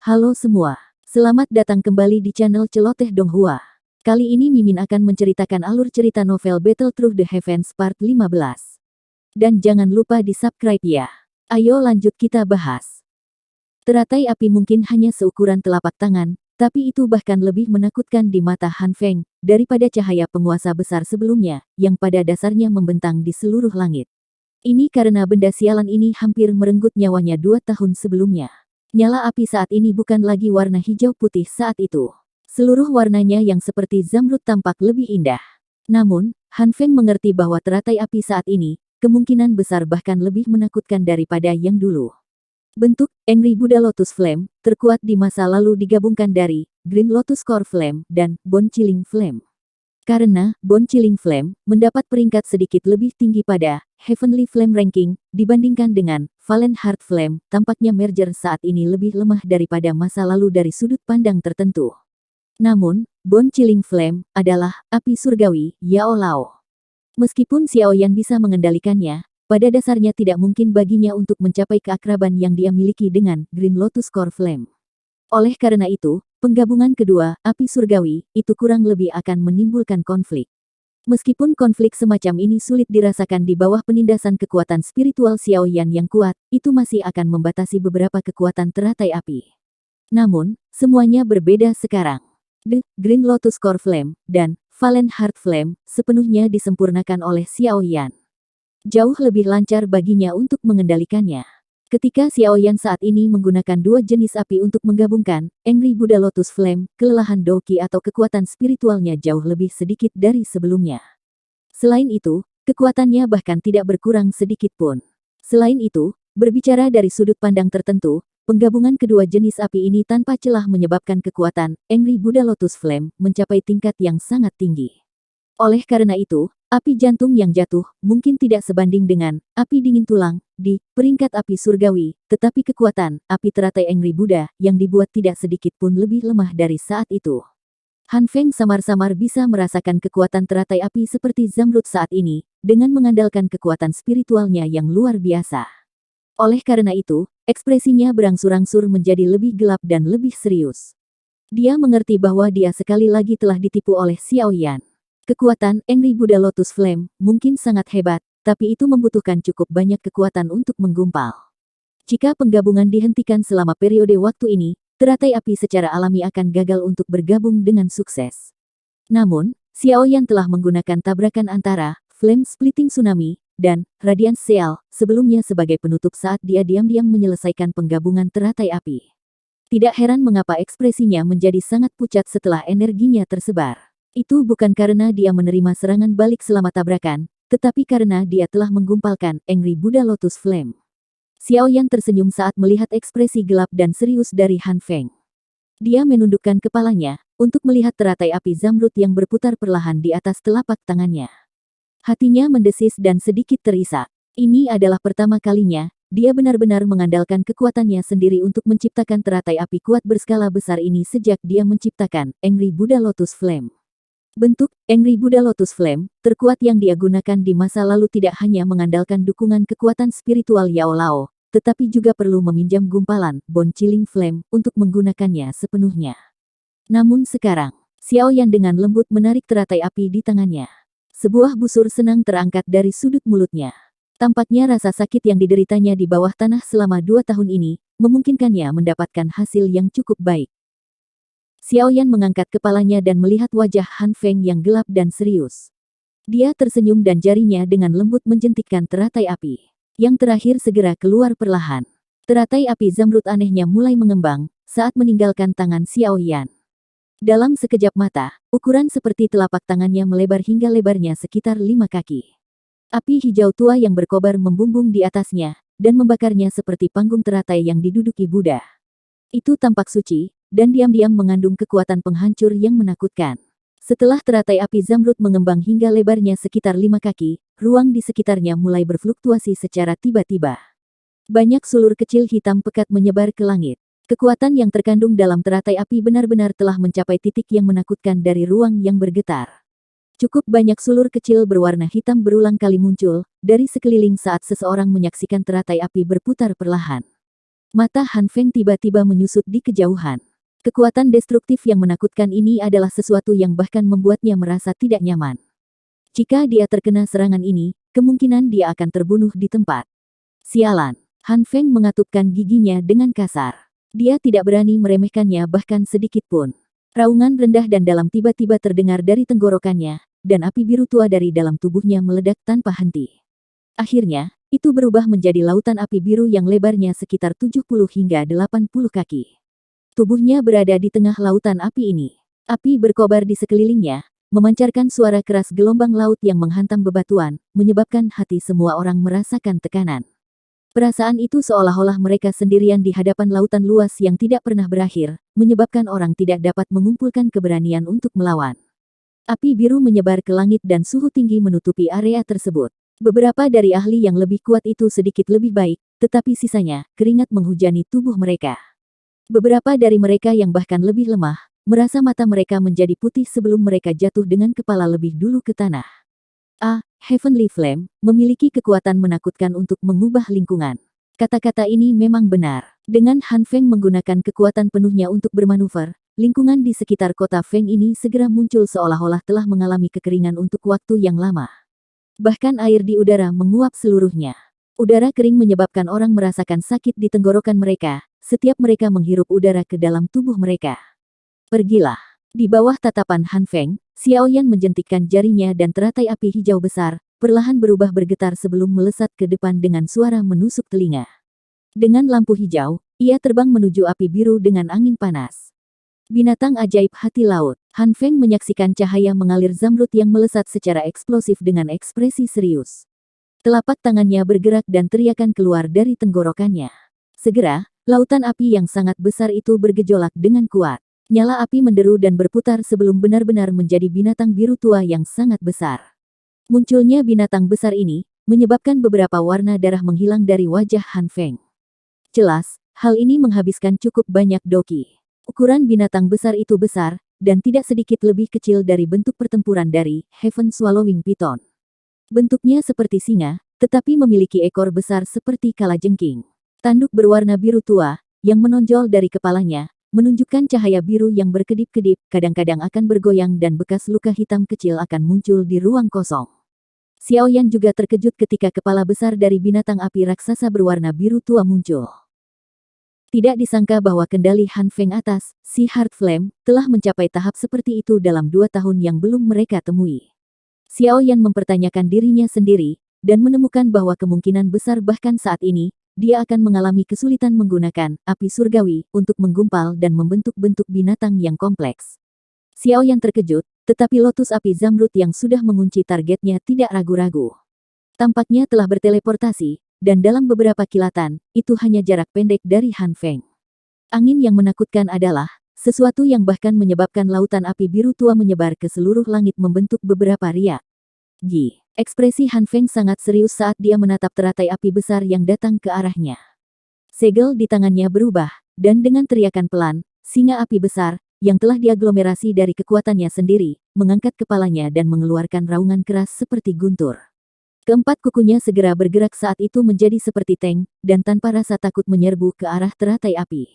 Halo semua, selamat datang kembali di channel Celoteh Donghua. Kali ini Mimin akan menceritakan alur cerita novel Battle Through the Heavens part 15. Dan jangan lupa di subscribe ya. Ayo lanjut kita bahas. Teratai api mungkin hanya seukuran telapak tangan, tapi itu bahkan lebih menakutkan di mata Han Feng, daripada cahaya penguasa besar sebelumnya, yang pada dasarnya membentang di seluruh langit. Ini karena benda sialan ini hampir merenggut nyawanya 2 tahun sebelumnya. Nyala api saat ini bukan lagi warna hijau putih saat itu. Seluruh warnanya yang seperti zamrud tampak lebih indah. Namun, Han Feng mengerti bahwa teratai api saat ini, kemungkinan besar bahkan lebih menakutkan daripada yang dulu. Bentuk Angry Buddha Lotus Flame, terkuat di masa lalu digabungkan dari Green Lotus Core Flame dan Bone Chilling Flame. Karena Bone Chilling Flame mendapat peringkat sedikit lebih tinggi pada Heavenly Flame Ranking dibandingkan dengan Valen Heart Flame, tampaknya merger saat ini lebih lemah daripada masa lalu dari sudut pandang tertentu. Namun, Bone Chilling Flame adalah api surgawi Yao Lao. Meskipun Xiao Yan bisa mengendalikannya, pada dasarnya tidak mungkin baginya untuk mencapai keakraban yang dia miliki dengan Green Lotus Core Flame. Oleh karena itu, penggabungan kedua, api surgawi, itu kurang lebih akan menimbulkan konflik. Meskipun konflik semacam ini sulit dirasakan di bawah penindasan kekuatan spiritual Xiao Yan yang kuat, itu masih akan membatasi beberapa kekuatan teratai api. Namun, semuanya berbeda sekarang. The Green Lotus Core Flame dan Valen Heart Flame sepenuhnya disempurnakan oleh Xiao Yan. Jauh lebih lancar baginya untuk mengendalikannya. Ketika Xiao Yan saat ini menggunakan dua jenis api untuk menggabungkan Angry Buddha Lotus Flame, kelelahan Doqi atau kekuatan spiritualnya jauh lebih sedikit dari sebelumnya. Selain itu, kekuatannya bahkan tidak berkurang sedikit pun. Selain itu, berbicara dari sudut pandang tertentu, penggabungan kedua jenis api ini tanpa celah menyebabkan kekuatan Angry Buddha Lotus Flame mencapai tingkat yang sangat tinggi. Oleh karena itu, api jantung yang jatuh mungkin tidak sebanding dengan api dingin tulang di peringkat api surgawi, tetapi kekuatan api teratai Angry Buddha yang dibuat tidak sedikit pun lebih lemah dari saat itu. Han Feng samar-samar bisa merasakan kekuatan teratai api seperti zamrud saat ini, dengan mengandalkan kekuatan spiritualnya yang luar biasa. Oleh karena itu, ekspresinya berangsur-angsur menjadi lebih gelap dan lebih serius. Dia mengerti bahwa dia sekali lagi telah ditipu oleh Xiao Yan. Kekuatan Angry Buddha Lotus Flame mungkin sangat hebat, tapi itu membutuhkan cukup banyak kekuatan untuk menggumpal. Jika penggabungan dihentikan selama periode waktu ini, teratai api secara alami akan gagal untuk bergabung dengan sukses. Namun, Xiao Yan telah menggunakan tabrakan antara Flame Splitting Tsunami dan Radiance Seal sebelumnya sebagai penutup saat dia diam-diam menyelesaikan penggabungan teratai api. Tidak heran mengapa ekspresinya menjadi sangat pucat setelah energinya tersebar. Itu bukan karena dia menerima serangan balik selama tabrakan, tetapi karena dia telah menggumpalkan Angry Buddha Lotus Flame. Xiao Yan tersenyum saat melihat ekspresi gelap dan serius dari Han Feng. Dia menundukkan kepalanya, untuk melihat teratai api zamrud yang berputar perlahan di atas telapak tangannya. Hatinya mendesis dan sedikit terisak. Ini adalah pertama kalinya, dia benar-benar mengandalkan kekuatannya sendiri untuk menciptakan teratai api kuat berskala besar ini sejak dia menciptakan Angry Buddha Lotus Flame. Bentuk Angry Buddha Lotus Flame, terkuat yang dia gunakan di masa lalu tidak hanya mengandalkan dukungan kekuatan spiritual Yao Lao, tetapi juga perlu meminjam gumpalan Bone Chilling Flame untuk menggunakannya sepenuhnya. Namun sekarang, Xiao Yan dengan lembut menarik teratai api di tangannya. Sebuah busur senang terangkat dari sudut mulutnya. Tampaknya rasa sakit yang dideritanya di bawah tanah selama 2 tahun ini, memungkinkannya mendapatkan hasil yang cukup baik. Xiao Yan mengangkat kepalanya dan melihat wajah Han Feng yang gelap dan serius. Dia tersenyum dan jarinya dengan lembut menjentikkan teratai api. Yang terakhir segera keluar perlahan. Teratai api zamrud anehnya mulai mengembang, saat meninggalkan tangan Xiao Yan. Dalam sekejap mata, ukuran seperti telapak tangannya melebar hingga lebarnya sekitar 5 kaki. Api hijau tua yang berkobar membumbung di atasnya, dan membakarnya seperti panggung teratai yang diduduki Buddha. Itu tampak suci, dan diam-diam mengandung kekuatan penghancur yang menakutkan. Setelah teratai api zamrud mengembang hingga lebarnya sekitar 5 kaki, ruang di sekitarnya mulai berfluktuasi secara tiba-tiba. Banyak sulur kecil hitam pekat menyebar ke langit. Kekuatan yang terkandung dalam teratai api benar-benar telah mencapai titik yang menakutkan dari ruang yang bergetar. Cukup banyak sulur kecil berwarna hitam berulang kali muncul dari sekeliling saat seseorang menyaksikan teratai api berputar perlahan. Mata Han Feng tiba-tiba menyusut di kejauhan. Kekuatan destruktif yang menakutkan ini adalah sesuatu yang bahkan membuatnya merasa tidak nyaman. Jika dia terkena serangan ini, kemungkinan dia akan terbunuh di tempat. Sialan. Han Feng mengatupkan giginya dengan kasar. Dia tidak berani meremehkannya bahkan sedikit pun. Raungan rendah dan dalam tiba-tiba terdengar dari tenggorokannya, dan api biru tua dari dalam tubuhnya meledak tanpa henti. Akhirnya, itu berubah menjadi lautan api biru yang lebarnya sekitar 70 hingga 80 kaki. Tubuhnya berada di tengah lautan api ini. Api berkobar di sekelilingnya, memancarkan suara keras gelombang laut yang menghantam bebatuan, menyebabkan hati semua orang merasakan tekanan. Perasaan itu seolah-olah mereka sendirian di hadapan lautan luas yang tidak pernah berakhir, menyebabkan orang tidak dapat mengumpulkan keberanian untuk melawan. Api biru menyebar ke langit dan suhu tinggi menutupi area tersebut. Beberapa dari ahli yang lebih kuat itu sedikit lebih baik, tetapi sisanya, keringat menghujani tubuh mereka. Beberapa dari mereka yang bahkan lebih lemah, merasa mata mereka menjadi putih sebelum mereka jatuh dengan kepala lebih dulu ke tanah. Heavenly Flame, memiliki kekuatan menakutkan untuk mengubah lingkungan. Kata-kata ini memang benar. Dengan Han Feng menggunakan kekuatan penuhnya untuk bermanuver, lingkungan di sekitar kota Feng ini segera muncul seolah-olah telah mengalami kekeringan untuk waktu yang lama. Bahkan air di udara menguap seluruhnya. Udara kering menyebabkan orang merasakan sakit di tenggorokan mereka, setiap mereka menghirup udara ke dalam tubuh mereka. Pergilah. Di bawah tatapan Han Feng, Xiaoyan menjentikkan jarinya dan teratai api hijau besar, perlahan berubah bergetar sebelum melesat ke depan dengan suara menusuk telinga. Dengan lampu hijau, ia terbang menuju api biru dengan angin panas. Binatang ajaib hati laut. Han Feng menyaksikan cahaya mengalir zamrud yang melesat secara eksplosif dengan ekspresi serius. Telapak tangannya bergerak dan teriakan keluar dari tenggorokannya. Segera, lautan api yang sangat besar itu bergejolak dengan kuat. Nyala api menderu dan berputar sebelum benar-benar menjadi binatang biru tua yang sangat besar. Munculnya binatang besar ini, menyebabkan beberapa warna darah menghilang dari wajah Han Feng. Jelas, hal ini menghabiskan cukup banyak doki. Ukuran binatang besar itu besar, dan tidak sedikit lebih kecil dari bentuk pertempuran dari Heaven Swallowing Python. Bentuknya seperti singa, tetapi memiliki ekor besar seperti kalajengking. Tanduk berwarna biru tua, yang menonjol dari kepalanya, menunjukkan cahaya biru yang berkedip-kedip, kadang-kadang akan bergoyang dan bekas luka hitam kecil akan muncul di ruang kosong. Xiaoyan juga terkejut ketika kepala besar dari binatang api raksasa berwarna biru tua muncul. Tidak disangka bahwa kendali Han Feng atas si Heart Flame telah mencapai tahap seperti itu dalam 2 tahun yang belum mereka temui. Xiaoyan mempertanyakan dirinya sendiri, dan menemukan bahwa kemungkinan besar bahkan saat ini, dia akan mengalami kesulitan menggunakan api surgawi untuk menggumpal dan membentuk bentuk binatang yang kompleks. Xiaoyan terkejut, tetapi lotus api zamrud yang sudah mengunci targetnya tidak ragu-ragu. Tampaknya telah berteleportasi, dan dalam beberapa kilatan, itu hanya jarak pendek dari Han Feng. Angin yang menakutkan adalah sesuatu yang bahkan menyebabkan lautan api biru tua menyebar ke seluruh langit membentuk beberapa riak. Ekspresi Han Feng sangat serius saat dia menatap teratai api besar yang datang ke arahnya. Segel di tangannya berubah, dan dengan teriakan pelan, singa api besar, yang telah diaglomerasi dari kekuatannya sendiri, mengangkat kepalanya dan mengeluarkan raungan keras seperti guntur. Keempat kukunya segera bergerak saat itu menjadi seperti tank, dan tanpa rasa takut menyerbu ke arah teratai api.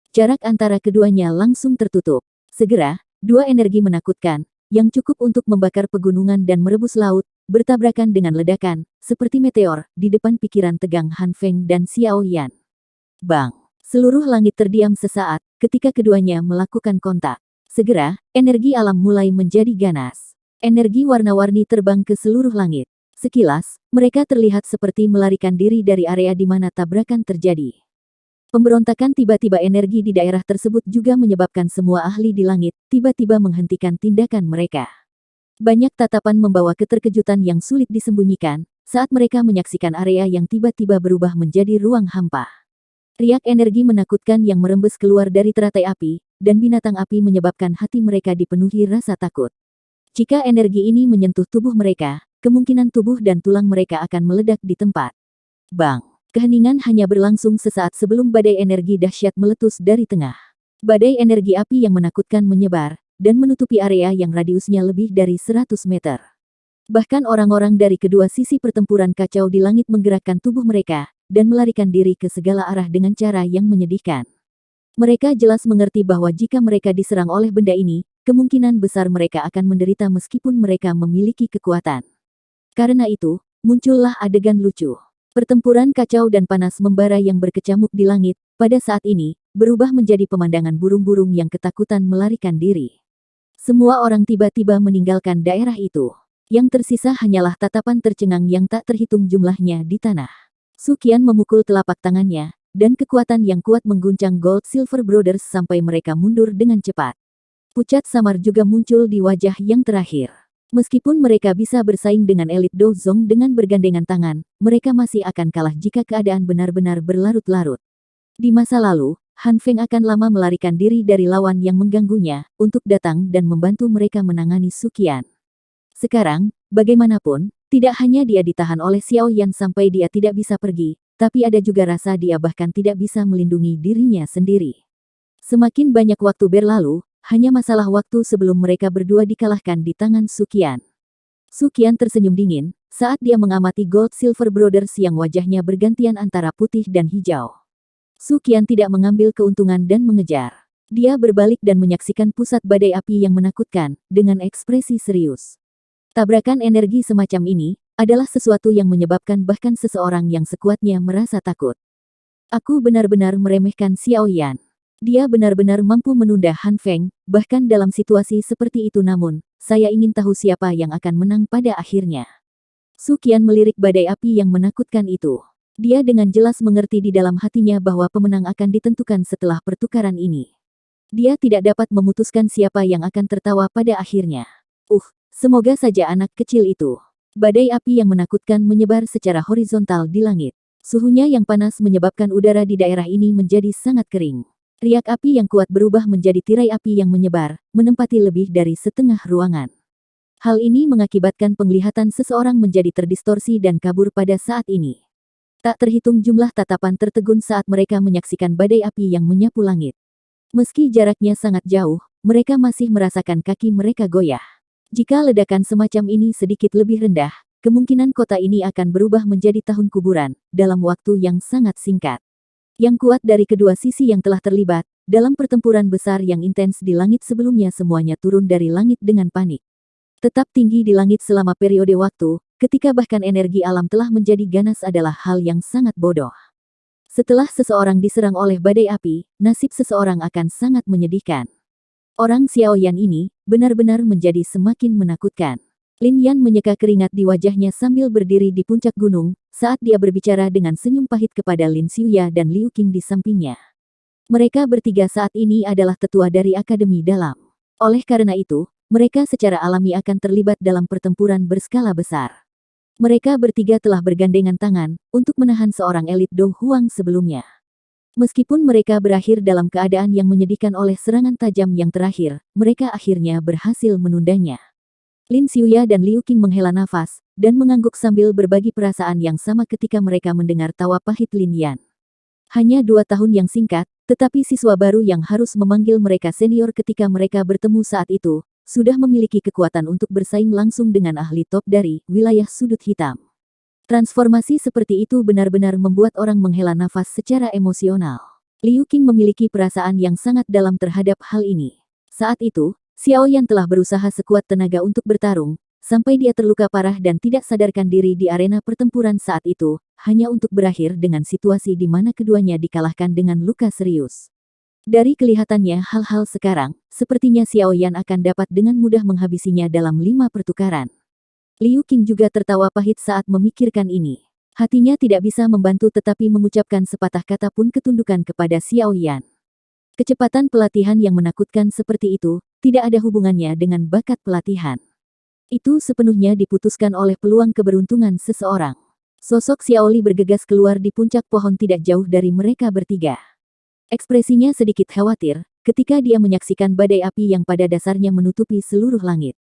Jarak antara keduanya langsung tertutup. Segera, dua energi menakutkan, yang cukup untuk membakar pegunungan dan merebus laut, bertabrakan dengan ledakan, seperti meteor, di depan pikiran tegang Han Feng dan Xiaoyan. Bang! Seluruh langit terdiam sesaat, ketika keduanya melakukan kontak. Segera, energi alam mulai menjadi ganas. Energi warna-warni terbang ke seluruh langit. Sekilas, mereka terlihat seperti melarikan diri dari area di mana tabrakan terjadi. Pemberontakan tiba-tiba energi di daerah tersebut juga menyebabkan semua ahli di langit tiba-tiba menghentikan tindakan mereka. Banyak tatapan membawa keterkejutan yang sulit disembunyikan saat mereka menyaksikan area yang tiba-tiba berubah menjadi ruang hampa. Riak energi menakutkan yang merembes keluar dari teratai api, dan binatang api menyebabkan hati mereka dipenuhi rasa takut. Jika energi ini menyentuh tubuh mereka, kemungkinan tubuh dan tulang mereka akan meledak di tempat. Bang! Keheningan hanya berlangsung sesaat sebelum badai energi dahsyat meletus dari tengah. Badai energi api yang menakutkan menyebar, dan menutupi area yang radiusnya lebih dari 100 meter. Bahkan orang-orang dari kedua sisi pertempuran kacau di langit menggerakkan tubuh mereka, dan melarikan diri ke segala arah dengan cara yang menyedihkan. Mereka jelas mengerti bahwa jika mereka diserang oleh benda ini, kemungkinan besar mereka akan menderita meskipun mereka memiliki kekuatan. Karena itu, muncullah adegan lucu. Pertempuran kacau dan panas membara yang berkecamuk di langit, pada saat ini, berubah menjadi pemandangan burung-burung yang ketakutan melarikan diri. Semua orang tiba-tiba meninggalkan daerah itu. Yang tersisa hanyalah tatapan tercengang yang tak terhitung jumlahnya di tanah. Su Qian memukul telapak tangannya, dan kekuatan yang kuat mengguncang Gold Silver Brothers sampai mereka mundur dengan cepat. Pucat samar juga muncul di wajah yang terakhir. Meskipun mereka bisa bersaing dengan elit Dozong dengan bergandengan tangan, mereka masih akan kalah jika keadaan benar-benar berlarut-larut. Di masa lalu, Han Feng akan lama melarikan diri dari lawan yang mengganggunya, untuk datang dan membantu mereka menangani Su Qian. Sekarang, bagaimanapun, tidak hanya dia ditahan oleh Xiao Yan sampai dia tidak bisa pergi, tapi ada juga rasa dia bahkan tidak bisa melindungi dirinya sendiri. Semakin banyak waktu berlalu, hanya masalah waktu sebelum mereka berdua dikalahkan di tangan Su Qian. Su Qian tersenyum dingin, saat dia mengamati Gold Silver Brothers yang wajahnya bergantian antara putih dan hijau. Su Qian tidak mengambil keuntungan dan mengejar. Dia berbalik dan menyaksikan pusat badai api yang menakutkan, dengan ekspresi serius. Tabrakan energi semacam ini, adalah sesuatu yang menyebabkan bahkan seseorang yang sekuatnya merasa takut. Aku benar-benar meremehkan Xiao Yan. Dia benar-benar mampu menunda Han Feng, bahkan dalam situasi seperti itu namun, saya ingin tahu siapa yang akan menang pada akhirnya. Su Qian melirik badai api yang menakutkan itu. Dia dengan jelas mengerti di dalam hatinya bahwa pemenang akan ditentukan setelah pertukaran ini. Dia tidak dapat memutuskan siapa yang akan tertawa pada akhirnya. Semoga saja anak kecil itu. Badai api yang menakutkan menyebar secara horizontal di langit. Suhunya yang panas menyebabkan udara di daerah ini menjadi sangat kering. Riak api yang kuat berubah menjadi tirai api yang menyebar, menempati lebih dari setengah ruangan. Hal ini mengakibatkan penglihatan seseorang menjadi terdistorsi dan kabur pada saat ini. Tak terhitung jumlah tatapan tertegun saat mereka menyaksikan badai api yang menyapu langit. Meski jaraknya sangat jauh, mereka masih merasakan kaki mereka goyah. Jika ledakan semacam ini sedikit lebih rendah, kemungkinan kota ini akan berubah menjadi tahun kuburan, dalam waktu yang sangat singkat. Yang kuat dari kedua sisi yang telah terlibat, dalam pertempuran besar yang intens di langit sebelumnya semuanya turun dari langit dengan panik. Tetap tinggi di langit selama periode waktu, ketika bahkan energi alam telah menjadi ganas adalah hal yang sangat bodoh. Setelah seseorang diserang oleh badai api, nasib seseorang akan sangat menyedihkan. Orang Xiao Yan ini, benar-benar menjadi semakin menakutkan. Lin Yan menyeka keringat di wajahnya sambil berdiri di puncak gunung, saat dia berbicara dengan senyum pahit kepada Lin Xiuya dan Liu Qing di sampingnya. Mereka bertiga saat ini adalah tetua dari Akademi Dalam. Oleh karena itu, mereka secara alami akan terlibat dalam pertempuran berskala besar. Mereka bertiga telah bergandengan tangan, untuk menahan seorang elit Dou Huang sebelumnya. Meskipun mereka berakhir dalam keadaan yang menyedihkan oleh serangan tajam yang terakhir, mereka akhirnya berhasil menundanya. Lin Xiuya dan Liu Qing menghela nafas, dan mengangguk sambil berbagi perasaan yang sama ketika mereka mendengar tawa pahit Lin Yan. Hanya 2 tahun yang singkat, tetapi siswa baru yang harus memanggil mereka senior ketika mereka bertemu saat itu, sudah memiliki kekuatan untuk bersaing langsung dengan ahli top dari wilayah sudut hitam. Transformasi seperti itu benar-benar membuat orang menghela nafas secara emosional. Liu Qing memiliki perasaan yang sangat dalam terhadap hal ini. Saat itu, Xiao Yan telah berusaha sekuat tenaga untuk bertarung, sampai dia terluka parah dan tidak sadarkan diri di arena pertempuran saat itu, hanya untuk berakhir dengan situasi di mana keduanya dikalahkan dengan luka serius. Dari kelihatannya hal-hal sekarang, sepertinya Xiao Yan akan dapat dengan mudah menghabisinya dalam 5 pertukaran. Liu Qing juga tertawa pahit saat memikirkan ini. Hatinya tidak bisa membantu tetapi mengucapkan sepatah kata pun ketundukan kepada Xiao Yan. Kecepatan pelatihan yang menakutkan seperti itu, tidak ada hubungannya dengan bakat pelatihan. Itu sepenuhnya diputuskan oleh peluang keberuntungan seseorang. Sosok Xiaoli bergegas keluar di puncak pohon tidak jauh dari mereka bertiga. Ekspresinya sedikit khawatir, ketika dia menyaksikan badai api yang pada dasarnya menutupi seluruh langit.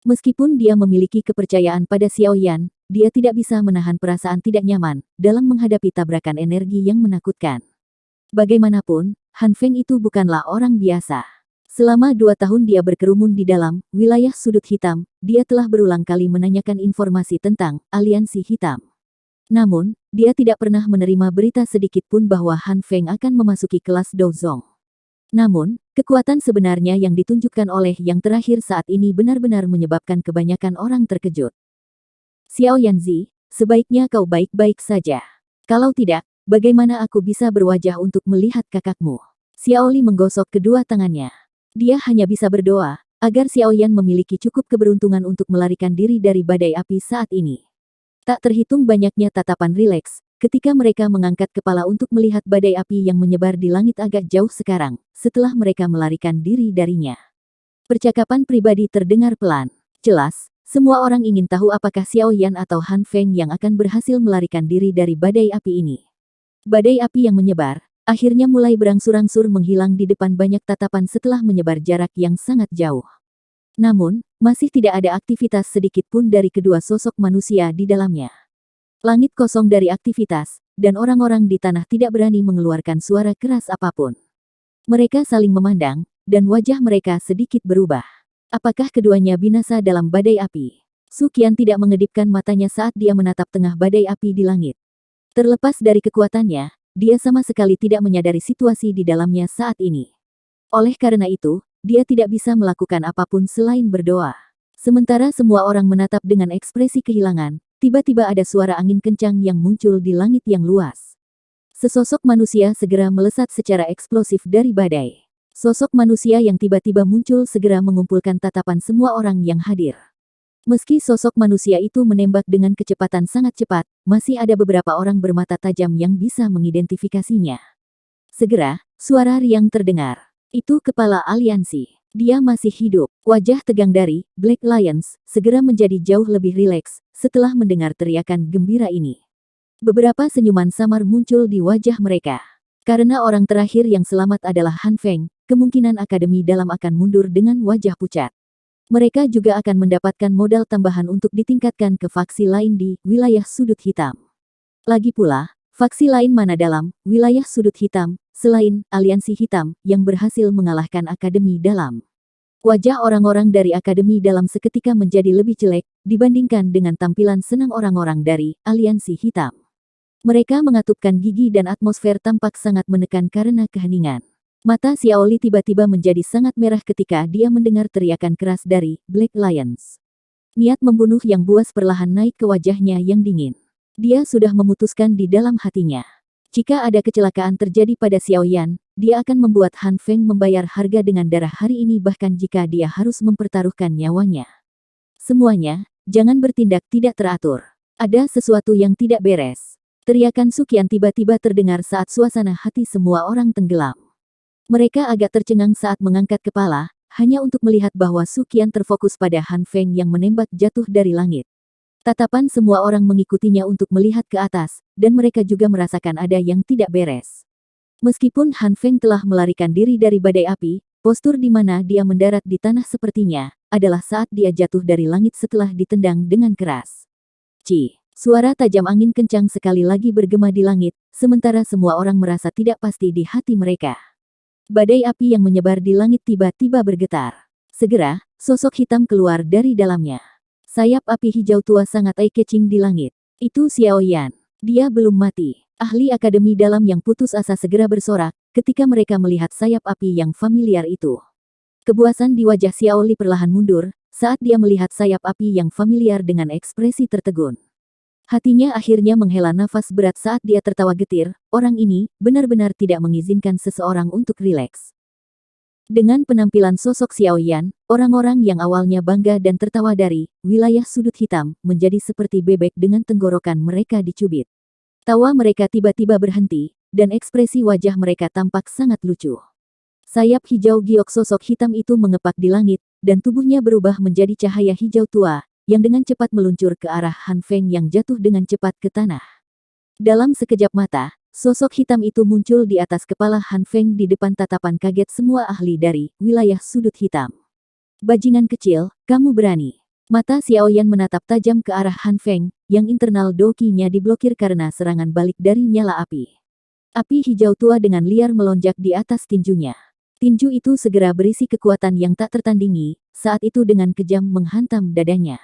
Meskipun dia memiliki kepercayaan pada Xiao Yan, dia tidak bisa menahan perasaan tidak nyaman, dalam menghadapi tabrakan energi yang menakutkan. Bagaimanapun, Han Feng itu bukanlah orang biasa. Selama 2 tahun dia berkerumun di dalam wilayah sudut hitam, dia telah berulang kali menanyakan informasi tentang aliansi hitam. Namun, dia tidak pernah menerima berita sedikit pun bahwa Han Feng akan memasuki kelas Douzong. Namun, kekuatan sebenarnya yang ditunjukkan oleh yang terakhir saat ini benar-benar menyebabkan kebanyakan orang terkejut. Xiao Yanzi, sebaiknya kau baik-baik saja. Kalau tidak, bagaimana aku bisa berwajah untuk melihat kakakmu? Xiao Li menggosok kedua tangannya. Dia hanya bisa berdoa, agar Xiao Yan memiliki cukup keberuntungan untuk melarikan diri dari badai api saat ini. Tak terhitung banyaknya tatapan rileks, ketika mereka mengangkat kepala untuk melihat badai api yang menyebar di langit agak jauh sekarang, setelah mereka melarikan diri darinya. Percakapan pribadi terdengar pelan. Jelas, semua orang ingin tahu apakah Xiao Yan atau Han Feng yang akan berhasil melarikan diri dari badai api ini. Badai api yang menyebar, akhirnya mulai berangsur-angsur menghilang di depan banyak tatapan setelah menyebar jarak yang sangat jauh. Namun, masih tidak ada aktivitas sedikit pun dari kedua sosok manusia di dalamnya. Langit kosong dari aktivitas, dan orang-orang di tanah tidak berani mengeluarkan suara keras apapun. Mereka saling memandang, dan wajah mereka sedikit berubah. Apakah keduanya binasa dalam badai api? Su Qian tidak mengedipkan matanya saat dia menatap tengah badai api di langit. Terlepas dari kekuatannya, dia sama sekali tidak menyadari situasi di dalamnya saat ini. Oleh karena itu, dia tidak bisa melakukan apapun selain berdoa. Sementara semua orang menatap dengan ekspresi kehilangan, tiba-tiba ada suara angin kencang yang muncul di langit yang luas. Sesosok manusia segera melesat secara eksplosif dari badai. Sosok manusia yang tiba-tiba muncul segera mengumpulkan tatapan semua orang yang hadir. Meski sosok manusia itu menembak dengan kecepatan sangat cepat, masih ada beberapa orang bermata tajam yang bisa mengidentifikasinya. Segera, suara riang terdengar. Itu kepala aliansi. Dia masih hidup. Wajah tegang dari Black Lions segera menjadi jauh lebih rileks setelah mendengar teriakan gembira ini. Beberapa senyuman samar muncul di wajah mereka. Karena orang terakhir yang selamat adalah Han Feng, kemungkinan Akademi Dalam akan mundur dengan wajah pucat. Mereka juga akan mendapatkan modal tambahan untuk ditingkatkan ke faksi lain di wilayah sudut hitam. Lagi pula, faksi lain mana dalam wilayah sudut hitam, selain aliansi hitam yang berhasil mengalahkan Akademi Dalam. Wajah orang-orang dari Akademi Dalam seketika menjadi lebih jelek dibandingkan dengan tampilan senang orang-orang dari aliansi hitam. Mereka mengatupkan gigi dan atmosfer tampak sangat menekan karena keheningan. Mata Xiao Li tiba-tiba menjadi sangat merah ketika dia mendengar teriakan keras dari Black Lions. Niat membunuh yang buas perlahan naik ke wajahnya yang dingin. Dia sudah memutuskan di dalam hatinya. Jika ada kecelakaan terjadi pada Xiao Yan, dia akan membuat Han Feng membayar harga dengan darah hari ini bahkan jika dia harus mempertaruhkan nyawanya. Semuanya, jangan bertindak tidak teratur. Ada sesuatu yang tidak beres. Teriakan Su Qian tiba-tiba terdengar saat suasana hati semua orang tenggelam. Mereka agak tercengang saat mengangkat kepala, hanya untuk melihat bahwa Su Qian terfokus pada Han Feng yang menembak jatuh dari langit. Tatapan semua orang mengikutinya untuk melihat ke atas, dan mereka juga merasakan ada yang tidak beres. Meskipun Han Feng telah melarikan diri dari badai api, postur di mana dia mendarat di tanah sepertinya, adalah saat dia jatuh dari langit setelah ditendang dengan keras. Suara tajam angin kencang sekali lagi bergema di langit, sementara semua orang merasa tidak pasti di hati mereka. Badai api yang menyebar di langit tiba-tiba bergetar. Segera, sosok hitam keluar dari dalamnya. Sayap api hijau tua sangat eye-catching di langit. Itu Xiao Yan. Dia belum mati. Ahli Akademi Dalam yang putus asa segera bersorak ketika mereka melihat sayap api yang familiar itu. Kepuasan di wajah Xiao Li perlahan mundur saat dia melihat sayap api yang familiar dengan ekspresi tertegun. Hatinya akhirnya menghela nafas berat saat dia tertawa getir, orang ini benar-benar tidak mengizinkan seseorang untuk rileks. Dengan penampilan sosok Xiao Yan, orang-orang yang awalnya bangga dan tertawa dari wilayah sudut hitam menjadi seperti bebek dengan tenggorokan mereka dicubit. Tawa mereka tiba-tiba berhenti, dan ekspresi wajah mereka tampak sangat lucu. Sayap hijau giok sosok hitam itu mengepak di langit, dan tubuhnya berubah menjadi cahaya hijau tua, yang dengan cepat meluncur ke arah Han Feng yang jatuh dengan cepat ke tanah. Dalam sekejap mata, sosok hitam itu muncul di atas kepala Han Feng di depan tatapan kaget semua ahli dari wilayah sudut hitam. Bajingan kecil, kamu berani. Mata Xiao Yan menatap tajam ke arah Han Feng, yang internal doki-nya diblokir karena serangan balik dari nyala api. Api hijau tua dengan liar melonjak di atas tinjunya. Tinju itu segera berisi kekuatan yang tak tertandingi, saat itu dengan kejam menghantam dadanya.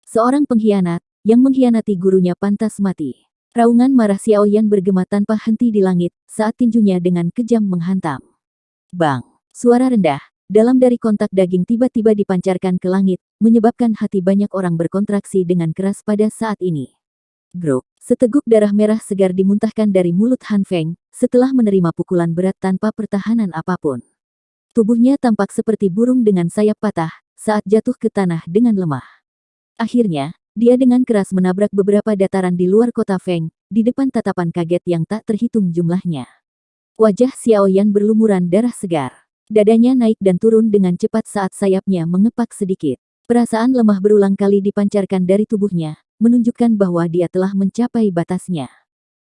Seorang pengkhianat, yang mengkhianati gurunya pantas mati. Raungan marah Xiaoyan bergema tanpa henti di langit saat tinjunya dengan kejam menghantam. Bang! Suara rendah, dalam dari kontak daging tiba-tiba dipancarkan ke langit, menyebabkan hati banyak orang berkontraksi dengan keras pada saat ini. Grok! Seteguk darah merah segar dimuntahkan dari mulut Han Feng, setelah menerima pukulan berat tanpa pertahanan apapun. Tubuhnya tampak seperti burung dengan sayap patah, saat jatuh ke tanah dengan lemah. Akhirnya, dia dengan keras menabrak beberapa dataran di luar kota Feng, di depan tatapan kaget yang tak terhitung jumlahnya. Wajah Xiaoyan berlumuran darah segar. Dadanya naik dan turun dengan cepat saat sayapnya mengepak sedikit. Perasaan lemah berulang kali dipancarkan dari tubuhnya, menunjukkan bahwa dia telah mencapai batasnya.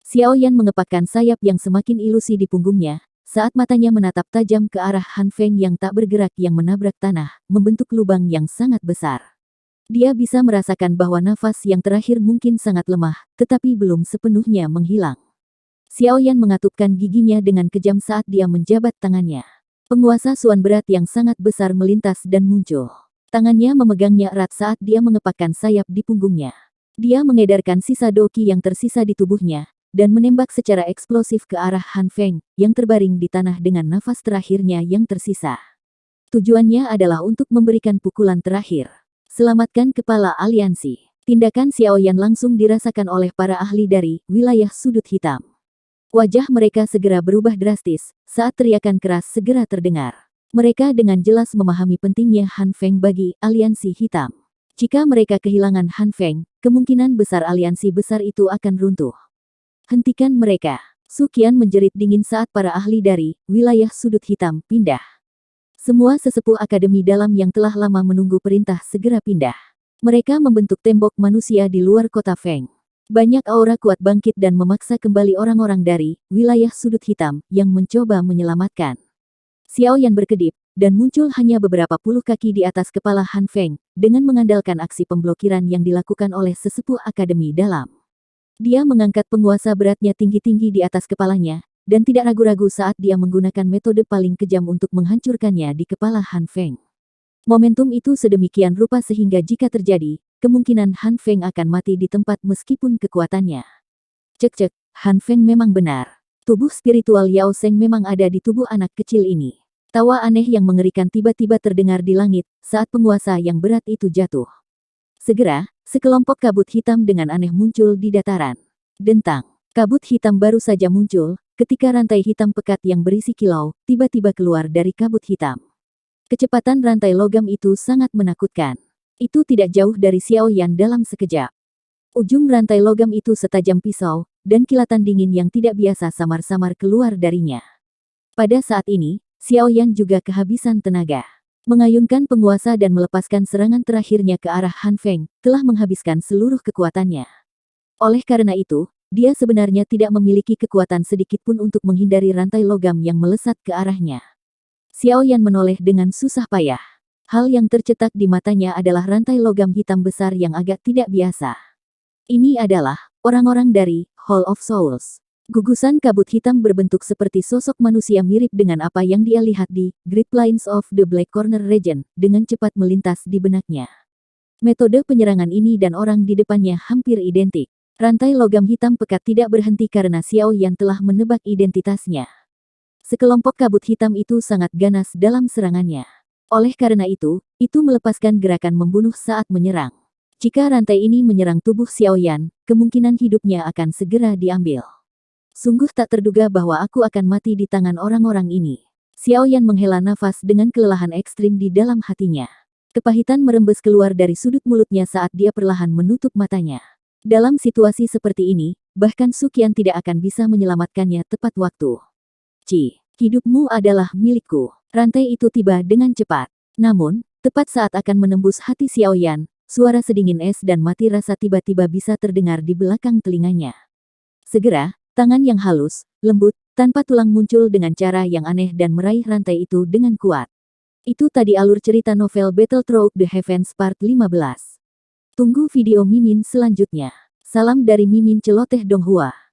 Xiaoyan mengepakkan sayap yang semakin ilusi di punggungnya, saat matanya menatap tajam ke arah Han Feng yang tak bergerak yang menabrak tanah, membentuk lubang yang sangat besar. Dia bisa merasakan bahwa nafas yang terakhir mungkin sangat lemah, tetapi belum sepenuhnya menghilang. Xiaoyan mengatupkan giginya dengan kejam saat dia menjabat tangannya. Penguasa suan berat yang sangat besar melintas dan muncul. Tangannya memegangnya erat saat dia mengepakkan sayap di punggungnya. Dia mengedarkan sisa doki yang tersisa di tubuhnya, dan menembak secara eksplosif ke arah Han Feng, yang terbaring di tanah dengan nafas terakhirnya yang tersisa. Tujuannya adalah untuk memberikan pukulan terakhir. Selamatkan kepala aliansi. Tindakan Xiaoyan langsung dirasakan oleh para ahli dari wilayah sudut hitam. Wajah mereka segera berubah drastis, saat teriakan keras segera terdengar. Mereka dengan jelas memahami pentingnya Han Feng bagi aliansi hitam. Jika mereka kehilangan Han Feng, kemungkinan besar aliansi besar itu akan runtuh. Hentikan mereka. Su Qian menjerit dingin saat para ahli dari wilayah sudut hitam pindah. Semua sesepuh akademi dalam yang telah lama menunggu perintah segera pindah. Mereka membentuk tembok manusia di luar kota Feng. Banyak aura kuat bangkit dan memaksa kembali orang-orang dari wilayah sudut hitam yang mencoba menyelamatkan. Xiaoyan berkedip, dan muncul hanya beberapa puluh kaki di atas kepala Han Feng, dengan mengandalkan aksi pemblokiran yang dilakukan oleh sesepuh akademi dalam. Dia mengangkat penguasa beratnya tinggi-tinggi di atas kepalanya, dan tidak ragu-ragu saat dia menggunakan metode paling kejam untuk menghancurkannya di kepala Han Feng. Momentum itu sedemikian rupa sehingga jika terjadi, kemungkinan Han Feng akan mati di tempat meskipun kekuatannya. Cek-cek, Han Feng memang benar. Tubuh spiritual Yao Seng memang ada di tubuh anak kecil ini. Tawa aneh yang mengerikan tiba-tiba terdengar di langit, saat penguasa yang berat itu jatuh. Segera, sekelompok kabut hitam dengan aneh muncul di dataran. Dentang, kabut hitam baru saja muncul, ketika rantai hitam pekat yang berisi kilau, tiba-tiba keluar dari kabut hitam. Kecepatan rantai logam itu sangat menakutkan. Itu tidak jauh dari Xiaoyan dalam sekejap. Ujung rantai logam itu setajam pisau, dan kilatan dingin yang tidak biasa samar-samar keluar darinya. Pada saat ini, Xiaoyan juga kehabisan tenaga. Mengayunkan penguasa dan melepaskan serangan terakhirnya ke arah Han Feng, telah menghabiskan seluruh kekuatannya. Oleh karena itu, dia sebenarnya tidak memiliki kekuatan sedikitpun untuk menghindari rantai logam yang melesat ke arahnya. Xiaoyan menoleh dengan susah payah. Hal yang tercetak di matanya adalah rantai logam hitam besar yang agak tidak biasa. Ini adalah orang-orang dari Hall of Souls. Gugusan kabut hitam berbentuk seperti sosok manusia mirip dengan apa yang dia lihat di Great Plains of the Black Corner Region, dengan cepat melintas di benaknya. Metode penyerangan ini dan orang di depannya hampir identik. Rantai logam hitam pekat tidak berhenti karena Xiaoyan telah menebak identitasnya. Sekelompok kabut hitam itu sangat ganas dalam serangannya. Oleh karena itu melepaskan gerakan membunuh saat menyerang. Jika rantai ini menyerang tubuh Xiaoyan, kemungkinan hidupnya akan segera diambil. Sungguh tak terduga bahwa aku akan mati di tangan orang-orang ini. Xiaoyan menghela nafas dengan kelelahan ekstrim di dalam hatinya. Kepahitan merembes keluar dari sudut mulutnya saat dia perlahan menutup matanya. Dalam situasi seperti ini, bahkan Su Qian tidak akan bisa menyelamatkannya tepat waktu. Hidupmu adalah milikku. Rantai itu tiba dengan cepat. Namun, tepat saat akan menembus hati Xiaoyan, suara sedingin es dan mati rasa tiba-tiba bisa terdengar di belakang telinganya. Segera, tangan yang halus, lembut, tanpa tulang muncul dengan cara yang aneh dan meraih rantai itu dengan kuat. Itu tadi alur cerita novel Battle Through the Heavens Part 15. Tunggu video Mimin selanjutnya. Salam dari Mimin Celoteh Donghua.